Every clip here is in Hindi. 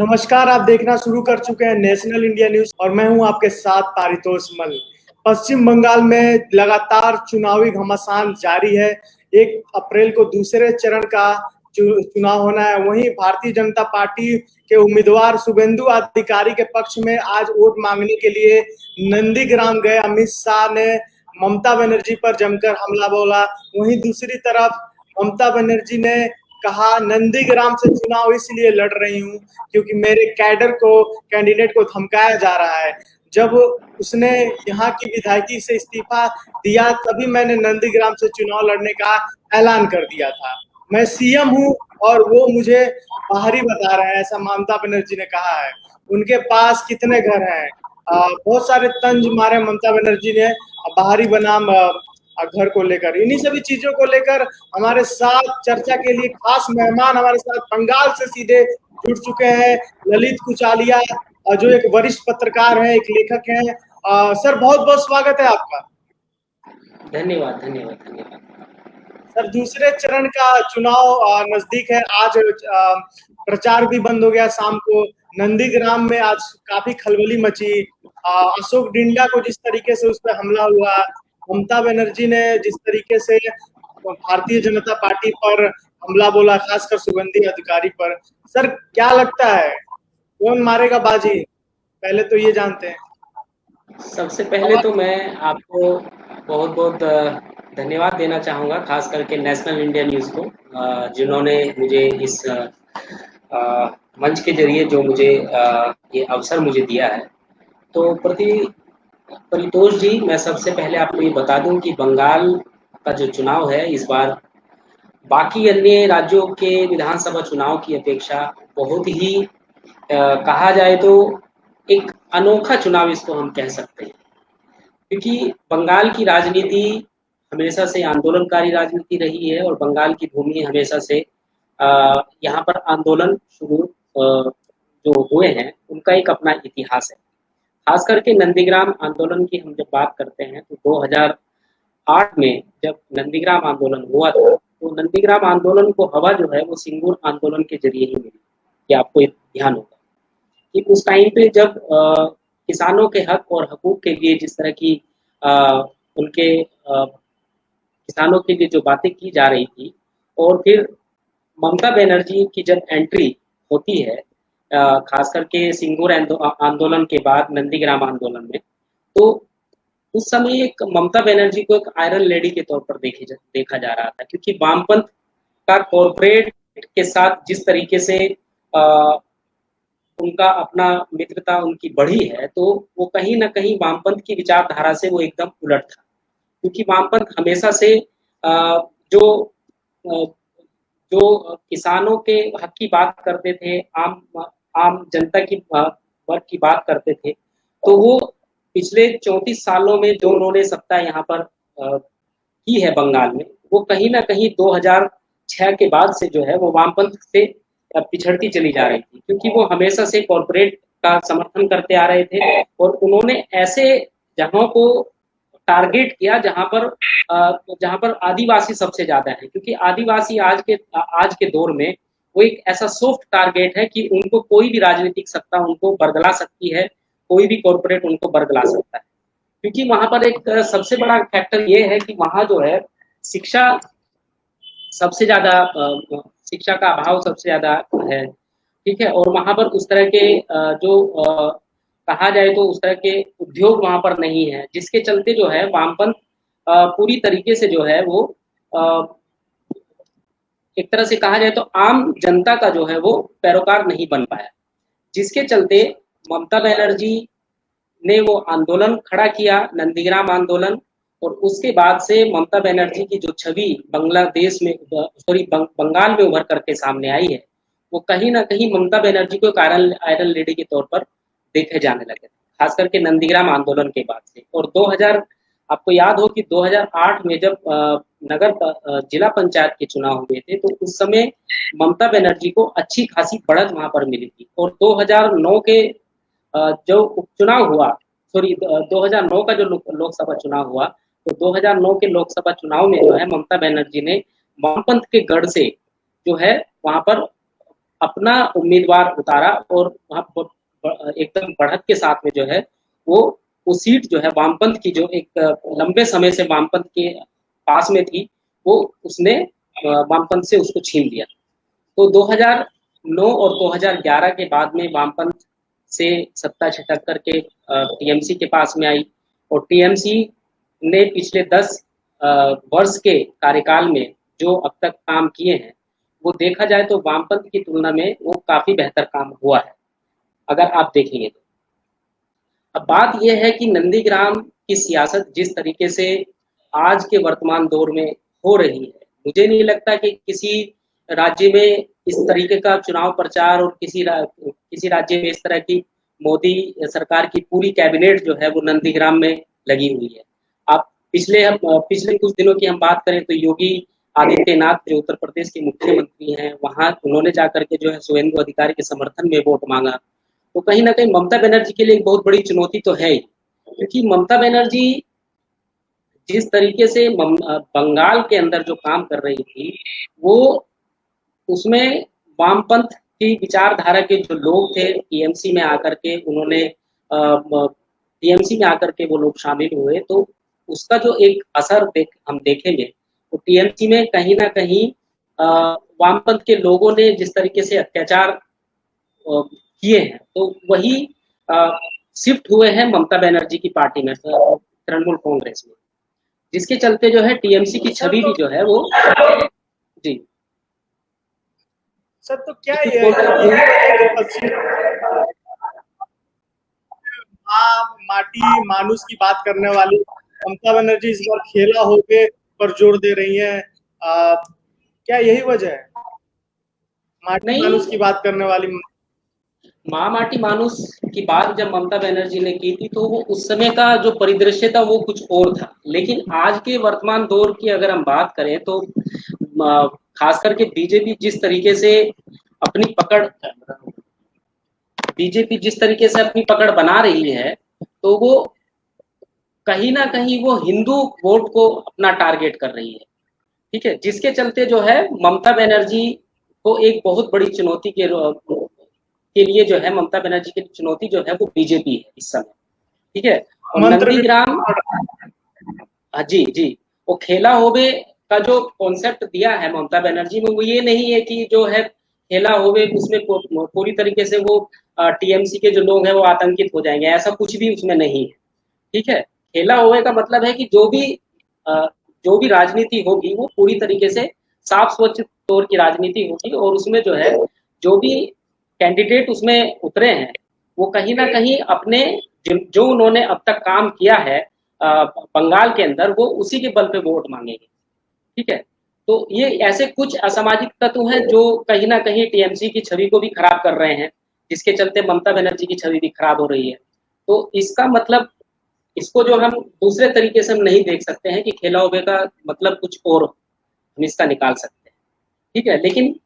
नमस्कार, आप देखना शुरू कर चुके हैं नेशनल इंडिया न्यूज और मैं हूं आपके साथ पारितोष मल। पश्चिम बंगाल में लगातार चुनावी घमासान जारी है। 1 अप्रैल को दूसरे चरण का चुनाव होना है। वहीं भारतीय जनता पार्टी के उम्मीदवार शुभेंदु अधिकारी के पक्ष में आज वोट मांगने के लिए नंदीग्राम गए अमित शाह ने ममता बनर्जी पर जमकर हमला बोला। वहीं दूसरी तरफ ममता बनर्जी ने कहा, नंदीग्राम से चुनाव इसलिए लड़ रही हूं क्योंकि मेरे कैंडिडेट को धमकाया जा रहा है। जब उसने यहाँ की विधायकी से इस्तीफा दिया तभी मैंने नंदीग्राम से चुनाव लड़ने का ऐलान कर दिया था। मैं सीएम हूँ और वो मुझे बाहरी बता रहे हैं, ऐसा ममता बनर्जी ने कहा है। उनके पास कितने घर हैं? बहुत सारे तंज मारे ममता बनर्जी ने बाहरी बनाम घर को लेकर। इन्हीं सभी चीजों को लेकर हमारे साथ चर्चा के लिए खास मेहमान हमारे साथ बंगाल से सीधे जुड़ चुके हैं ललित कुचालिया, जो एक वरिष्ठ पत्रकार है, एक लेखक है। सर, बहुत बहुत स्वागत है आपका। धन्यवाद धन्यवाद धन्यवाद। सर, दूसरे चरण का चुनाव नजदीक है। आज प्रचार भी बंद हो गया शाम को। नंदीग्राम में आज काफी खलबली मची। अशोक डिंडा को जिस तरीके से उस पर हमला हुआ, ममता बनर्जी ने जिस तरीके से भारतीय जनता पार्टी पर हमला बोला, खासकर शुभेंदु अधिकारी पर। सर, क्या लगता है कौन मारेगा बाजी? पहले तो ये जानते हैं। सबसे पहले तो मैं आपको बहुत बहुत धन्यवाद देना चाहूँगा, खास करके नेशनल इंडिया न्यूज़ को, जिन्होंने मुझे इस मंच के जरिए जो मुझे ये अवसर मुझे दिया है। तो परितोष जी, मैं सबसे पहले आपको ये बता दूं कि बंगाल का जो चुनाव है इस बार बाकी अन्य राज्यों के विधानसभा चुनाव की अपेक्षा बहुत ही कहा जाए तो एक अनोखा चुनाव इसको हम कह सकते हैं, क्योंकि बंगाल की राजनीति हमेशा से आंदोलनकारी राजनीति रही है और बंगाल की भूमि हमेशा से यहाँ पर आंदोलन शुरू जो हुए हैं उनका एक अपना इतिहास है। खास करके नंदीग्राम आंदोलन की हम जब बात करते हैं तो 2008 में जब नंदीग्राम आंदोलन हुआ था तो नंदीग्राम आंदोलन को हवा जो है वो सिंगूर आंदोलन के जरिए ही मिली। कि आपको ध्यान होगा कि उस टाइम पे जब किसानों के हक और हकूक के लिए जिस तरह की उनके किसानों के लिए जो बातें की जा रही थी, और फिर ममता बनर्जी की जब एंट्री होती है खास करके सिंगूर आंदोलन के बाद नंदीग्राम आंदोलन में, तो उस समय एक ममता बनर्जी को एक आयरन लेडी के तौर पर देखा जा रहा था, क्योंकि वामपंथ का कॉर्पोरेट के साथ जिस तरीके से उनका अपना मित्रता उनकी बढ़ी है, तो वो कहीं ना कहीं वामपंथ की विचारधारा से वो एकदम उलट था। क्योंकि वामपंथ हमेशा से जो किसानों के हक की बात करते थे, आम जनता की वर्ग की बात करते थे, तो वो पिछले 34 सालों में जो उन्होंने सत्ता यहाँ पर की है बंगाल में, वो कहीं ना कहीं 2006 के बाद से जो है वो वामपंथ से पिछड़ती चली जा रही थी, क्योंकि वो हमेशा से कॉर्पोरेट का समर्थन करते आ रहे थे और उन्होंने ऐसे जगहों को टारगेट किया जहां पर आदिवासी सबसे ज्यादा है, क्योंकि आदिवासी आज के दौर में वो एक ऐसा सॉफ्ट टारगेट है कि उनको कोई भी राजनीतिक सत्ता उनको बरगला सकती है, कोई भी कॉर्पोरेट उनको बरगला सकता है। क्योंकि वहां पर एक सबसे बड़ा फैक्टर ये है कि वहां जो है शिक्षा सबसे ज्यादा, शिक्षा का अभाव सबसे ज्यादा है, ठीक है। और वहां पर उस तरह के जो कहा जाए तो उस तरह के उद्योग वहां पर नहीं है, जिसके चलते जो है वामपंथ पूरी तरीके से जो है वो एक तरह से कहा जाए तो आम जनता का जो है वो पैरोकार नहीं बन पाया, जिसके चलते ममता बनर्जी ने वो आंदोलन खड़ा किया, नंदीग्राम आंदोलन। और उसके बाद से ममता बनर्जी की जो छवि बांग्लादेश में बंगाल में उभर करके सामने आई है, वो कहीं ना कहीं ममता बनर्जी को एक आयरन लेडी के तौर पर देखे जाने लगे, खास करके नंदीग्राम आंदोलन के बाद से। और 2000 आपको याद हो कि 2008 में जब जिला पंचायत के चुनाव हुए थे, तो उस समय ममता बनर्जी को अच्छी खासी बढ़त वहां पर मिली थी। और 2009 के जो उपचुनाव हुआ, 2009 का जो लोकसभा चुनाव हुआ, तो 2009 के लोकसभा चुनाव में जो है ममता बनर्जी ने वामपंथ के गढ़ से जो है वहां पर अपना उम्मीदवार उतारा और वहाँ पर एकदम बढ़त के साथ में जो है वो सीट जो है वामपंथ की, जो एक लंबे समय से वामपंथ के पास में थी, वो उसने वामपंथ से उसको छीन लिया। तो 2009 और 2011 के बाद में वामपंथ से सत्ता छिटक करके टीएमसी के पास में आई, और टीएमसी ने पिछले 10 वर्ष के कार्यकाल में जो अब तक काम किए हैं, वो देखा जाए तो वामपंथ की तुलना में वो काफी बेहतर काम हुआ है, अगर आप देखेंगे तो। अब बात यह है कि नंदीग्राम की सियासत जिस तरीके से आज के वर्तमान दौर में हो रही है, मुझे नहीं लगता कि किसी राज्य में इस तरीके का चुनाव प्रचार और किसी राज्य में इस तरह की मोदी सरकार की पूरी कैबिनेट जो है वो नंदीग्राम में लगी हुई है। आप पिछले कुछ दिनों की हम बात करें तो योगी आदित्यनाथ जो उत्तर प्रदेश के मुख्यमंत्री हैं, वहां उन्होंने जाकर के जो है शुभेंदु अधिकारी के समर्थन में वोट मांगा। तो कहीं ना कहीं ममता बनर्जी के लिए एक बहुत बड़ी चुनौती तो है ही, क्योंकि ममता बनर्जी जिस तरीके से बंगाल के अंदर जो काम कर रही थी, वो उसमें वामपंथ की विचारधारा के जो लोग थे टीएमसी में आकर के उन्होंने टीएमसी में आकर के वो लोग शामिल हुए, तो उसका जो एक असर हम देखेंगे तो टीएमसी में कहीं ना कहीं वामपंथ के लोगों ने जिस तरीके से अत्याचार किए हैं, तो वही शिफ्ट हुए हैं ममता बनर्जी की पार्टी में, तृणमूल कांग्रेस में, जिसके चलते जो है टीएमसी की छवि भी जो है वो जी सर, तो क्या यही वजह है कि पश्चिम माटी मानुस की बात करने वाली ममता बनर्जी इस बार खेला होके पर जोर दे रही है? क्या यही वजह है माटी मानुस की बात करने वाली? माँ माटी मानुस की बात जब ममता बनर्जी ने की थी तो वो उस समय का जो परिदृश्य था वो कुछ और था, लेकिन आज के वर्तमान दौर की अगर हम बात करें तो खास करके बीजेपी जिस तरीके से अपनी पकड़ बना रही है, तो वो कहीं ना कहीं वो हिंदू वोट को अपना टारगेट कर रही है। ठीक है, जिसके चलते जो है ममता बनर्जी को एक बहुत बड़ी चुनौती के लिए जो है ममता बनर्जी की चुनौती जो है वो बीजेपी है इस समय। ठीक है, और नंदीग्राम जी जी वो खेला होवे का जो कॉन्सेप्ट दिया है ममता बनर्जी में, वो ये नहीं है कि जो है खेला होवे उसमें पूरी तरीके से वो टीएमसी के जो लोग हैं वो आतंकित हो जाएंगे, ऐसा कुछ भी उसमें नहीं है। ठीक है, खेला हुए का मतलब है कि जो भी राजनीति होगी वो पूरी तरीके से साफ स्वच्छ तौर की राजनीति होगी, और उसमें जो है जो भी कैंडिडेट उसमें उतरे हैं वो कहीं ना कहीं अपने जो उन्होंने अब तक काम किया है बंगाल के अंदर, वो उसी के बल पे वोट मांगेंगे। ठीक है, तो ये ऐसे कुछ असामाजिक तत्व हैं जो कहीं ना कहीं टीएमसी की छवि को भी खराब कर रहे हैं, जिसके चलते ममता बनर्जी की छवि भी खराब हो रही है। तो इसका मतलब इसको जो हम दूसरे तरीके से हम नहीं देख सकते हैं कि खेला हुए का मतलब कुछ और हम इसका निकाल सकते हैं। ठीक है, लेकिन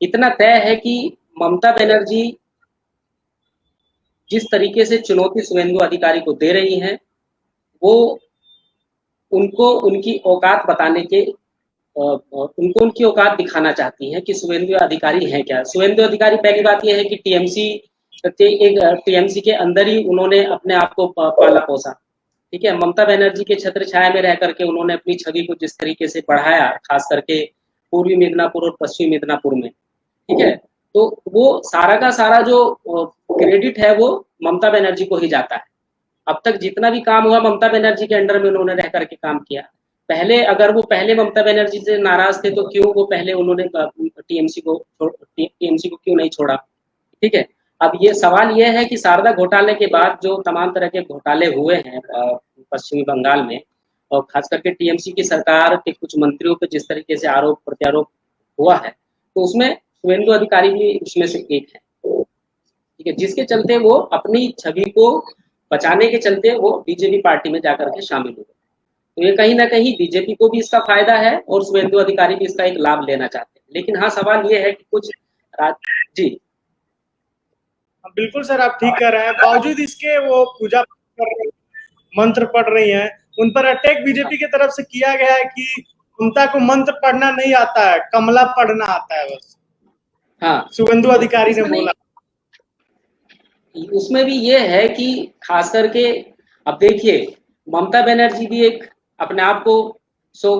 इतना तय है कि ममता बनर्जी जिस तरीके से चुनौती शुभेंदु अधिकारी को दे रही हैं, वो उनको उनकी औकात बताने के उनको उनकी औकात दिखाना चाहती हैं कि शुभेंदु अधिकारी है क्या। शुभेंदु अधिकारी पहली बात यह है कि टीएमसी के अंदर ही उन्होंने अपने आप को पाला पोसा। ठीक है, ममता बनर्जी के छत्र छाया में रह करके उन्होंने अपनी छवि को जिस तरीके से बढ़ाया, खास करके पूर्वी मिदनापुर और पश्चिमी मिदनापुर में। ठीक है, तो वो सारा का सारा जो क्रेडिट है वो ममता बनर्जी को ही जाता है। अब तक जितना भी काम हुआ ममता बनर्जी के अंडर में उन्होंने रह करके काम किया। अगर वो पहले ममता बनर्जी से नाराज थे तो क्यों वो पहले उन्होंने टीएमसी को क्यों नहीं छोड़ा। ठीक है, अब ये सवाल ये है कि शारदा घोटाले के बाद जो तमाम तरह के घोटाले हुए हैं पश्चिमी बंगाल में, और खास करके टीएमसी की सरकार के कुछ मंत्रियों पर जिस तरीके से आरोप प्रत्यारोप हुआ है, तो उसमें शुभेंदु अधिकारी भी उसमें से एक है। ठीक है, जिसके चलते वो अपनी छवि को बचाने के चलते वो बीजेपी पार्टी में जाकर के शामिल हुए। तो ये कहीं ना कहीं बीजेपी को भी इसका फायदा है और शुभेंदु अधिकारी भी इसका एक लाभ लेना चाहते हैं। लेकिन हाँ, सवाल ये है कि कुछ जी बिल्कुल सर, आप ठीक कह रहे हैं। बावजूद इसके वो पूजा कर रही, मंत्र पढ़ रही हैं, उन पर अटैक बीजेपी की तरफ से किया गया है कि ममता को मंत्र पढ़ना नहीं आता है, कमला पढ़ना आता है बस। हाँ, शुभेंदु अधिकारी ने इसमें नहीं, बोला। उसमें भी ये है कि खास करके अब देखिए, ममता बनर्जी भी एक अपने आप को सो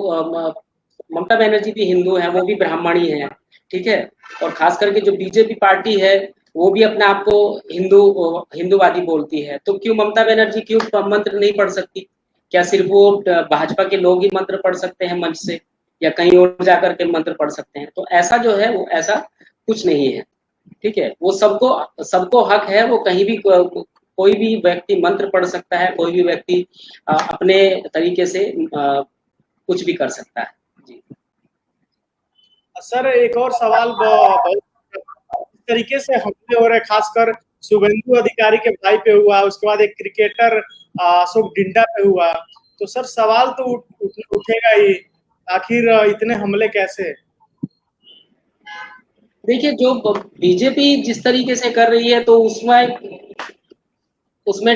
ममता बनर्जी भी हिंदू है, वो भी ब्राह्मणी है, ठीक है। और खास करके जो बीजेपी पार्टी है वो भी अपने आप को हिंदूवादी बोलती है। तो क्यों ममता बनर्जी क्यों मंत्र नहीं पढ़ सकती? क्या सिर्फ वो भाजपा के लोग ही मंत्र पढ़ सकते हैं मंच से, या कहीं और जाकर के मंत्र पढ़ सकते हैं? तो ऐसा जो है वो ऐसा कुछ नहीं है, ठीक है। वो सबको सबको हक है, वो कहीं भी कोई भी व्यक्ति मंत्र पढ़ सकता है, कोई भी व्यक्ति अपने तरीके से कुछ भी कर सकता है। जी। सर एक और सवाल, बहुत इस तरीके से हमले हो रहे, खासकर शुभेंदु अधिकारी के भाई पे हुआ, उसके बाद एक क्रिकेटर अशोक डिंडा पे हुआ, तो सर सवाल तो उठेगा ही, आखिर इतने हमले कैसे? देखिए, जो बीजेपी जिस तरीके से कर रही है, तो उसमें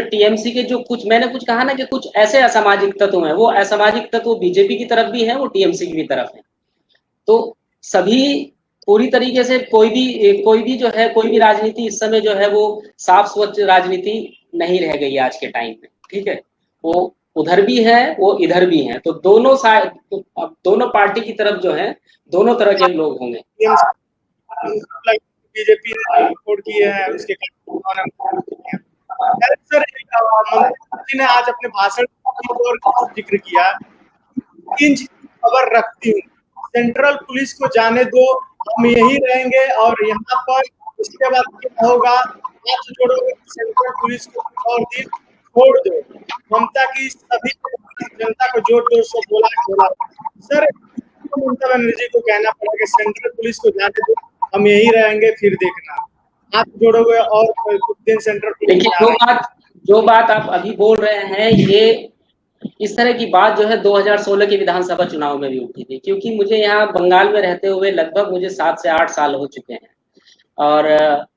टीएमसी के जो कुछ, मैंने कुछ कहा ना कि कुछ ऐसे असामाजिक तत्व हैं, वो असामाजिक तत्व बीजेपी की तरफ भी है, वो टीएमसी की भी तरफ है। तो सभी पूरी तरीके से कोई भी जो है, कोई भी राजनीति इस समय जो है वो साफ स्वच्छ राजनीति नहीं रह गई आज के टाइम में, ठीक है। वो उधर भी है, वो इधर भी है, तो दोनों साइड, तो अब दोनों पार्टी की तरफ जो है दोनों तरह के लोग होंगे। बीजेपी ने सपोर्ट किए हैं, उसके सर मंत्री ने आज अपने भाषण में और जिक्र किया, तीन चीज खबर रखती हूँ, सेंट्रल पुलिस को जाने दो, हम यही रहेंगे, और यहाँ पर उसके बाद क्या होगा, हाथ जोड़ोगे सेंट्रल पुलिस को और दिन छोड़ दो। ममता की सभी जनता को जोर जोर से बोला सर, ममता बनर्जी को कहना पड़ा कि सेंट्रल पुलिस को जाने दो, हम यही रहेंगे, फिर देखना हाथ जोड़ोगे और कुछ दिन सेंट्रल पुलिस देखिए, जो बात आप अभी बोल रहे हैं, ये इस तरह की बात जो है 2016 के विधानसभा चुनाव में भी उठी थी, क्योंकि मुझे यहाँ बंगाल में रहते हुए लगभग मुझे 7 से 8 साल हो चुके हैं। और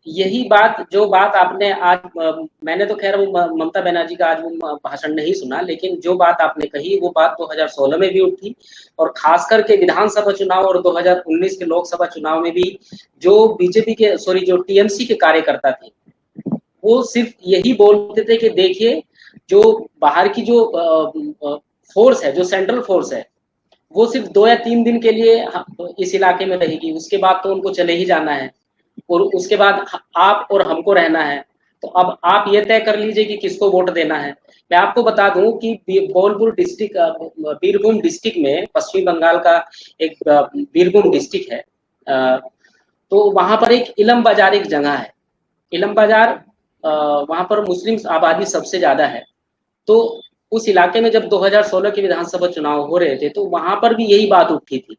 यही बात, जो बात आपने आज, मैंने तो खैर वो ममता बनर्जी का आज वो भाषण नहीं सुना, लेकिन जो बात आपने कही वो बात 2016 में भी उठी, और खास करके विधानसभा चुनाव और 2019 के लोकसभा चुनाव में भी जो टीएमसी के कार्यकर्ता थे, वो सिर्फ यही बोलते थे कि देखिए, जो बाहर की जो फोर्स है, जो सेंट्रल फोर्स है, वो सिर्फ 2 या 3 दिन के लिए इस इलाके में रहेगी, उसके बाद तो उनको चले ही जाना है, और उसके बाद आप और हमको रहना है। तो अब आप ये तय कर लीजिए कि किसको वोट देना है। मैं आपको बता दूं कि बोलपुर डिस्ट्रिक्ट, बीरभूम डिस्ट्रिक्ट में, पश्चिमी बंगाल का एक बीरभूम डिस्ट्रिक्ट है, तो वहां पर एक इलम बाजार एक जगह है। इलम बाजार, वहां पर मुस्लिम आबादी सबसे ज्यादा है। तो उस इलाके में जब 2016 के विधानसभा चुनाव हो रहे थे, तो वहां पर भी यही बात उठी थी।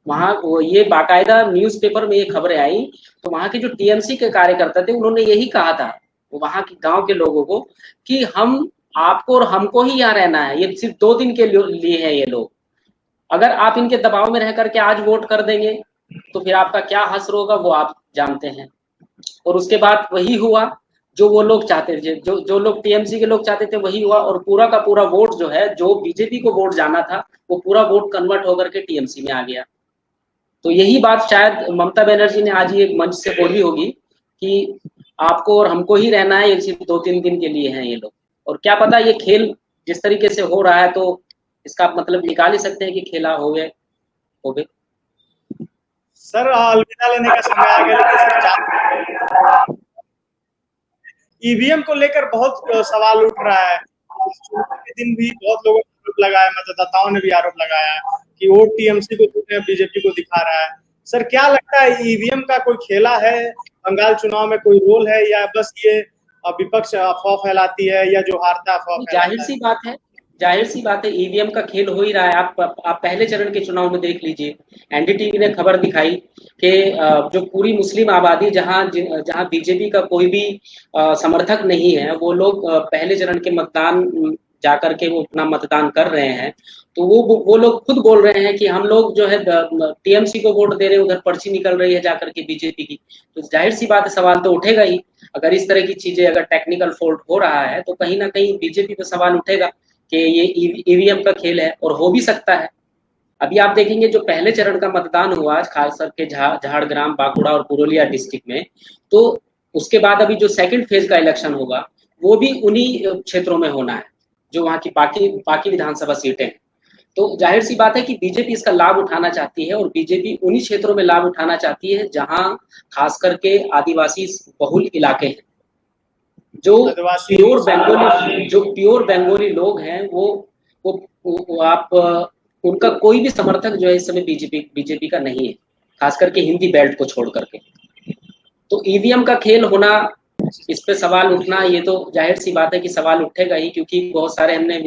वहां ये बाकायदा न्यूज़पेपर में ये खबरें आई, तो वहां के जो टीएमसी के कार्यकर्ता थे, उन्होंने यही कहा था वहां के गांव के लोगों को कि हम आपको और हमको ही यहाँ रहना है, ये सिर्फ 2 दिन के लिए है ये लोग। अगर आप इनके दबाव में रह करके आज वोट कर देंगे, तो फिर आपका क्या हश्र होगा वो आप जानते हैं। और उसके बाद वही हुआ जो वो लोग चाहते थे, जो लोग टीएमसी के लोग चाहते थे वही हुआ, और पूरा का पूरा वोट जो है, जो बीजेपी को वोट जाना था, वो पूरा वोट कन्वर्ट होकर के टीएमसी में आ गया। तो यही बात शायद ममता बनर्जी ने आज ये मंच से बोली होगी कि आपको और हमको ही रहना है, ये सिर्फ 2-3 दिन के लिए हैं ये लोग। और क्या पता ये खेल जिस तरीके से हो रहा है, तो इसका मतलब निकाल ही सकते हैं कि खेला हो गए। सर अलविदा लेने का समय आ गया, लेकिन सर ईवीएम को लेकर बहुत सवाल उठ रहा है। चुनाव के दिन भी बहुत लोगों ने आरोप लगाया, मतदाताओं ने भी आरोप लगाया कि वोट टीएमसी को देते बीजेपी को दिखा रहा है। सर क्या लगता है, ईवीएम का कोई खेला है बंगाल चुनाव में, कोई रोल है, या बस ये विपक्ष अफवाह फैलाती है, या जो हारता अफवाह फैलाता है? जाहिर सी बात है, ईवीएम का खेल हो ही रहा है। आप पहले चरण के चुनाव में देख लीजिए, एनडीटीवी ने खबर दिखाई कि जो पूरी मुस्लिम आबादी, जहां बीजेपी का कोई भी समर्थक नहीं है, वो लोग पहले चरण के मतदान जाकर के वो अपना मतदान कर रहे हैं। तो वो लोग खुद बोल रहे हैं कि हम लोग जो है टीएमसी को वोट दे रहे हैं, उधर पर्ची निकल रही है जाकर के बीजेपी की। तो जाहिर सी बात है, सवाल तो उठेगा ही। अगर इस तरह की चीजें, अगर टेक्निकल फॉल्ट हो रहा है, तो कहीं ना कहीं बीजेपी पे सवाल उठेगा कि ये ईवीएम का खेल है, और हो भी सकता है। अभी आप देखेंगे जो पहले चरण का मतदान हुआ खास करके झाड़ग्राम, बांकुड़ा और पुरुलिया डिस्ट्रिक्ट में, तो उसके बाद अभी जो सेकंड फेज का इलेक्शन होगा वो भी उन्हीं क्षेत्रों में होना है जो वहाँ की बाकी विधानसभा सीटें हैं। तो जाहिर सी बात है कि बीजेपी इसका लाभ उठाना चाहती है और बीजेपी उन्हीं क्षेत्रों में लाभ उठाना चाहती है जहां खास करके आदिवासी बहुल इलाके हैं। जो प्योर बंगाली लोग हैं वो आप उनका कोई भी समर्थक जो है इस समय बीजेपी का नहीं है, खास करके हिंदी बेल्ट को छोड़ करके। तो ईवीएम का खेल होना, इस पे सवाल उठना, ये तो जाहिर सी बात है कि सवाल उठेगा ही, क्योंकि बहुत सारे हमने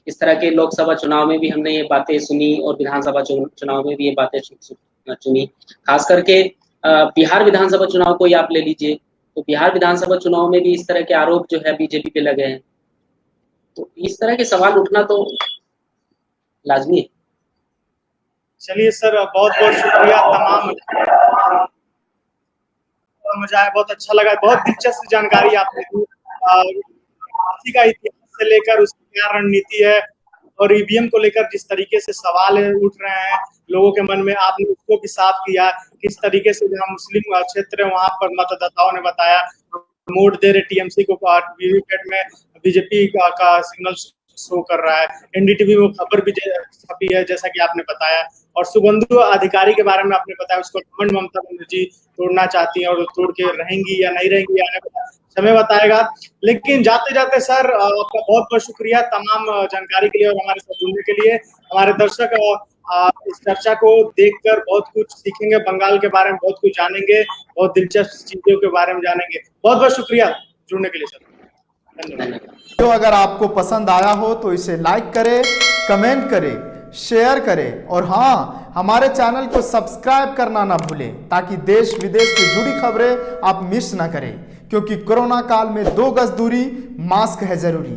इस तरह के लोकसभा चुनाव में भी हमने ये बातें सुनी और विधानसभा चुनाव में भी ये बातें सुनी। खास करके बिहार विधानसभा चुनाव को ही आप ले लीजिए, तो बिहार विधानसभा चुनाव में भी इस तरह के आरोप जो है बीजेपी पे लगे हैं। तो इस तरह के सवाल उठना तो लाजमी है। चलिए सर, बहुत बहुत शुक्रिया। तमाम मजा आया, बहुत अच्छा लगा, बहुत दिलचस्प जानकारी आपने दी। का इतिहास से लेकर उसकी क्या रणनीति है और ईवीएम को लेकर जिस तरीके से सवाल उठ रहे हैं लोगों के मन में, आपने उसको भी साफ किया। किस तरीके से जहाँ मुस्लिम क्षेत्र है वहां पर मतदाताओं ने बताया वोट दे रहे टीएमसी को, वीवीपैट में बीजेपी का सिग्नल शो कर रहा है। एनडीटीवी में खबर भी छपी है जैसा कि आपने बताया। और शुभेंदु अधिकारी के बारे में आपने बताया, उसको गवर्नमेंट ममता बनर्जी तोड़ना चाहती हैं और तोड़ के रहेंगी या नहीं रहेंगी आने वाला समय बताएगा। लेकिन जाते जाते सर, आपका बहुत बहुत शुक्रिया तमाम जानकारी के लिए और हमारे साथ जुड़ने के लिए। हमारे दर्शक इस चर्चा को देखकर बहुत कुछ सीखेंगे, बंगाल के बारे में बहुत कुछ जानेंगे, बहुत दिलचस्प चीजों के बारे में जानेंगे। बहुत बहुत शुक्रिया जुड़ने के लिए सर, धन्यवाद। तो अगर आपको पसंद आया हो तो इसे लाइक करें, कमेंट करें, शेयर करें और हाँ, हमारे चैनल को सब्सक्राइब करना ना भूलें ताकि देश विदेश से जुड़ी खबरें आप मिस ना करें, क्योंकि कोरोना काल में 2 गज दूरी, मास्क है जरूरी।